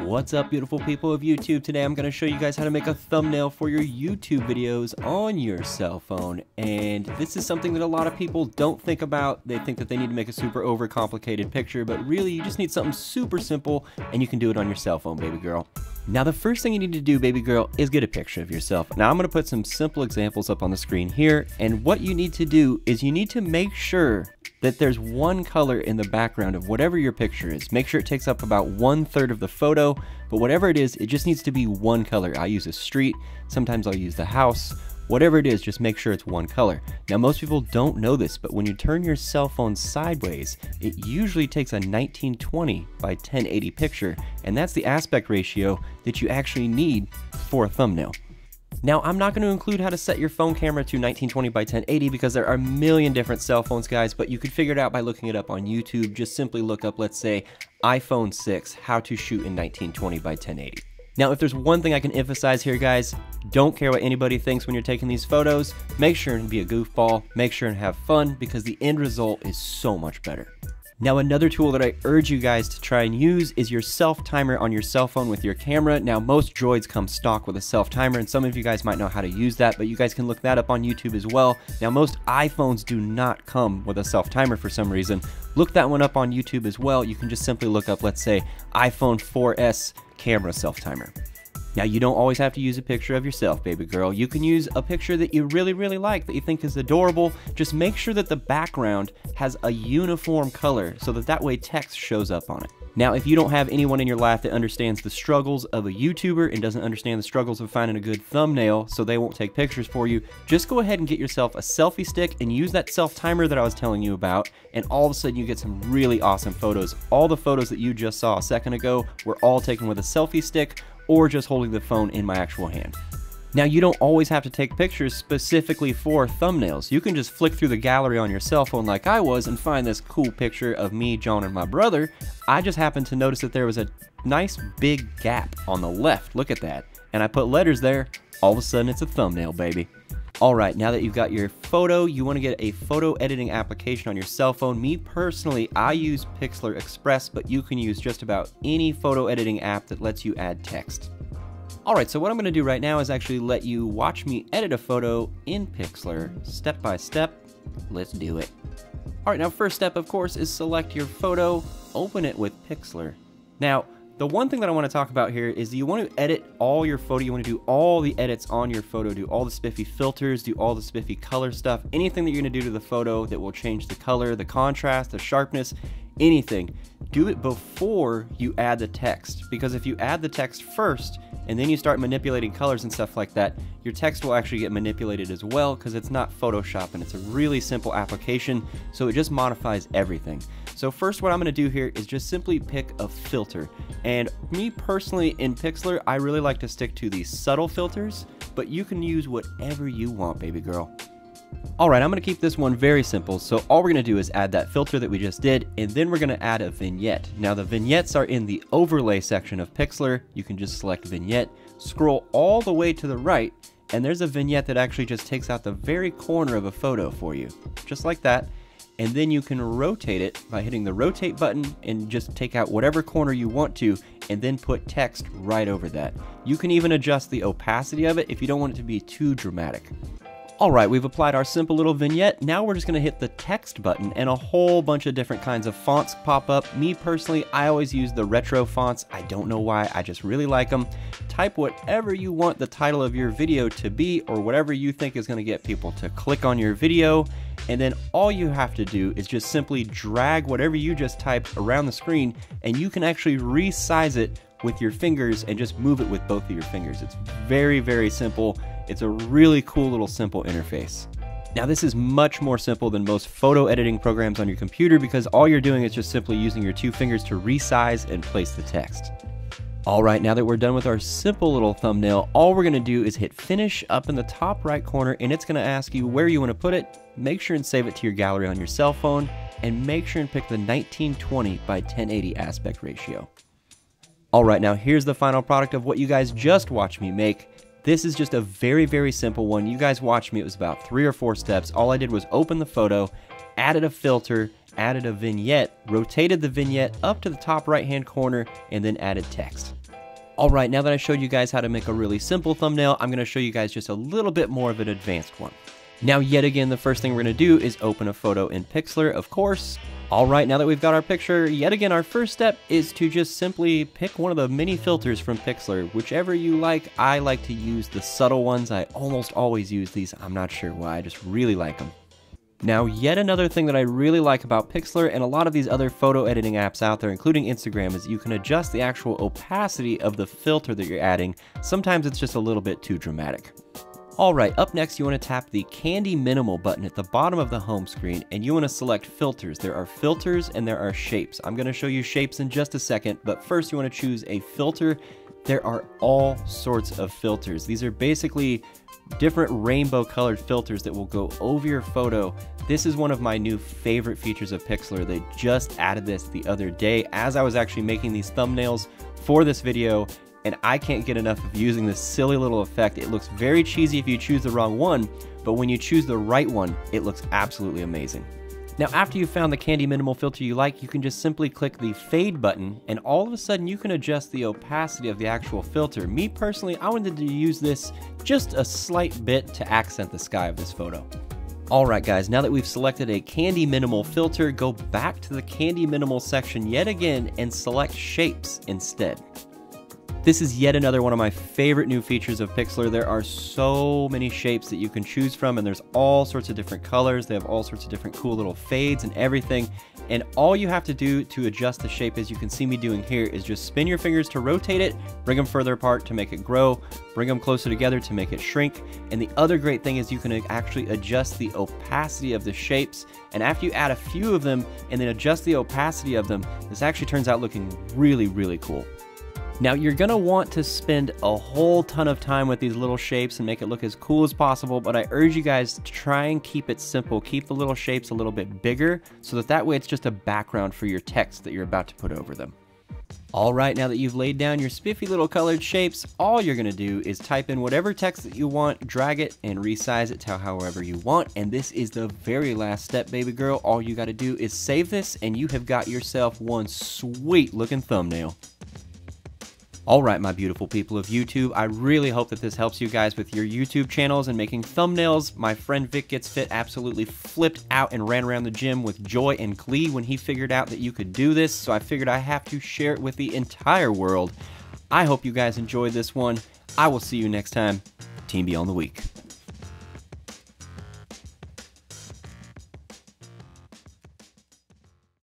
What's up, beautiful people of YouTube? Today I'm going to show you guys how to make a thumbnail for your YouTube videos on your cell phone. And this is something that a lot of people don't think about. They think that they need to make a super overcomplicated picture, but really you just need something super simple and you can do it on your cell phone, baby girl. Now the first thing you need to do, baby girl, is get a picture of yourself. Now I'm going to put some simple examples up on the screen here, and what you need to do is you need to make sure that there's one color in the background of whatever your picture is. Make sure it takes up about 1/3 of the photo, but whatever it is, it just needs to be one color. I use a street, sometimes I'll use the house. Whatever it is, just make sure it's one color. Now most people don't know this, but when you turn your cell phone sideways, it usually takes a 1920 by 1080 picture, and that's the aspect ratio that you actually need for a thumbnail. Now, I'm not going to include how to set your phone camera to 1920 by 1080 because there are a million different cell phones, guys, but you could figure it out by looking it up on YouTube. Just simply look up, let's say, iPhone 6, how to shoot in 1920 by 1080. Now, if there's one thing I can emphasize here, guys, don't care what anybody thinks when you're taking these photos. Make sure and be a goofball, make sure and have fun, because the end result is so much better. Now, another tool that I urge you guys to try and use is your self-timer on your cell phone with your camera. Now, most Droids come stock with a self-timer, and some of you guys might know how to use that, but you guys can look that up on YouTube as well. Now, most iPhones do not come with a self-timer for some reason. Look that one up on YouTube as well. You can just simply look up, let's say, iPhone 4S camera self-timer. Now, you don't always have to use a picture of yourself, baby girl. You can use a picture that you really like, that you think is adorable. Just make sure that the background has a uniform color so that way text shows up on it. Now, if you don't have anyone in your life that understands the struggles of a YouTuber and doesn't understand the struggles of finding a good thumbnail so they won't take pictures for you, just go ahead and get yourself a selfie stick and use that self-timer that I was telling you about, and all of a sudden you get some really awesome photos. All the photos that you just saw a second ago were all taken with a selfie stick or just holding the phone in my actual hand. Now, you don't always have to take pictures specifically for thumbnails. You can just flick through the gallery on your cell phone like I was and find this cool picture of me, John, and my brother. I just happened to notice that there was a nice big gap on the left. Look at that. And I put letters there. All of a sudden, it's a thumbnail, baby. Alright, now that you've got your photo, you want to get a photo editing application on your cell phone. Me personally, I use Pixlr Express, but you can use just about any photo editing app that lets you add text. Alright, so what I'm going to do right now is actually let you watch me edit a photo in Pixlr, step by step. Let's do it. Alright, now first step, of course, is select your photo, open it with Pixlr. Now, the one thing that I want to talk about here is you want to edit all your photo. You want to do all the edits on your photo, do all the spiffy filters, do all the spiffy color stuff, anything that you're going to do to the photo that will change the color, the contrast, the sharpness, anything. Do it before you add the text, because if you add the text first and then you start manipulating colors and stuff like that, your text will actually get manipulated as well, because it's not Photoshop and it's a really simple application, so it just modifies everything. So first, what I'm going to do here is just simply pick a filter. And me personally, in Pixlr, I really like to stick to these subtle filters, but you can use whatever you want, baby girl. Alright, I'm going to keep this one very simple, so all we're going to do is add that filter that we just did, and then we're going to add a vignette. Now, the vignettes are in the overlay section of Pixlr. You can just select vignette, scroll all the way to the right, and there's a vignette that actually just takes out the very corner of a photo for you, just like that. And then you can rotate it by hitting the rotate button and just take out whatever corner you want to, and then put text right over that. You can even adjust the opacity of it if you don't want it to be too dramatic. Alright, we've applied our simple little vignette. Now we're just going to hit the text button, and a whole bunch of different kinds of fonts pop up. Me personally, I always use the retro fonts. I don't know why, I just really like them. Type whatever you want the title of your video to be, or whatever you think is going to get people to click on your video. And then all you have to do is just simply drag whatever you just typed around the screen, and you can actually resize it with your fingers and just move it with both of your fingers. It's very simple. It's a really cool little simple interface. Now, this is much more simple than most photo editing programs on your computer, because all you're doing is just simply using your two fingers to resize and place the text. Alright, now that we're done with our simple little thumbnail, all we're going to do is hit finish up in the top right corner, and it's going to ask you where you want to put it. Make sure and save it to your gallery on your cell phone, and make sure and pick the 1920 by 1080 aspect ratio. Alright, now here's the final product of what you guys just watched me make. This is just a very simple one. You guys watched me, it was about 3 or 4 steps. All I did was open the photo, added a filter, added a vignette, rotated the vignette up to the top right hand corner, and then added text. Alright, now that I showed you guys how to make a really simple thumbnail, I'm going to show you guys just a little bit more of an advanced one. Now, yet again, the first thing we're going to do is open a photo in Pixlr, of course. Alright, now that we've got our picture, yet again, our first step is to just simply pick one of the mini filters from Pixlr. Whichever you like. I like to use the subtle ones. I almost always use these. I'm not sure why, I just really like them. Now, yet another thing that I really like about Pixlr and a lot of these other photo editing apps out there, including Instagram, is you can adjust the actual opacity of the filter that you're adding. Sometimes it's just a little bit too dramatic. Alright, up next you want to tap the Candy Minimal button at the bottom of the home screen, and you want to select filters. There are filters and there are shapes. I'm going to show you shapes in just a second, but first you want to choose a filter. There are all sorts of filters. These are basically different rainbow colored filters that will go over your photo. This is one of my new favorite features of Pixlr. They just added this the other day as I was actually making these thumbnails for this video, and I can't get enough of using this silly little effect. It looks very cheesy if you choose the wrong one, but when you choose the right one, it looks absolutely amazing. Now, after you've found the Candy Minimal filter you like, you can just simply click the Fade button, and all of a sudden you can adjust the opacity of the actual filter. Me personally, I wanted to use this just a slight bit to accent the sky of this photo. Alright guys, now that we've selected a Candy Minimal filter, go back to the Candy Minimal section yet again and select Shapes instead. This is yet another one of my favorite new features of Pixlr. There are so many shapes that you can choose from, and there's all sorts of different colors. They have all sorts of different cool little fades and everything. And all you have to do to adjust the shape, as you can see me doing here, is just spin your fingers to rotate it, bring them further apart to make it grow, bring them closer together to make it shrink. And the other great thing is you can actually adjust the opacity of the shapes. And after you add a few of them and then adjust the opacity of them, this actually turns out looking really, really cool. Now, you're going to want to spend a whole ton of time with these little shapes and make it look as cool as possible, but I urge you guys to try and keep it simple. Keep the little shapes a little bit bigger so that way it's just a background for your text that you're about to put over them. Alright, now that you've laid down your spiffy little colored shapes, all you're going to do is type in whatever text that you want, drag it, and resize it to however you want. And this is the very last step, baby girl. All you got to do is save this, and you have got yourself one sweet looking thumbnail. Alright, my beautiful people of YouTube, I really hope that this helps you guys with your YouTube channels and making thumbnails. My friend Vic Gets Fit absolutely flipped out and ran around the gym with joy and glee when he figured out that you could do this, so I figured I have to share it with the entire world. I hope you guys enjoyed this one. I will see you next time. Team Beyond the Week.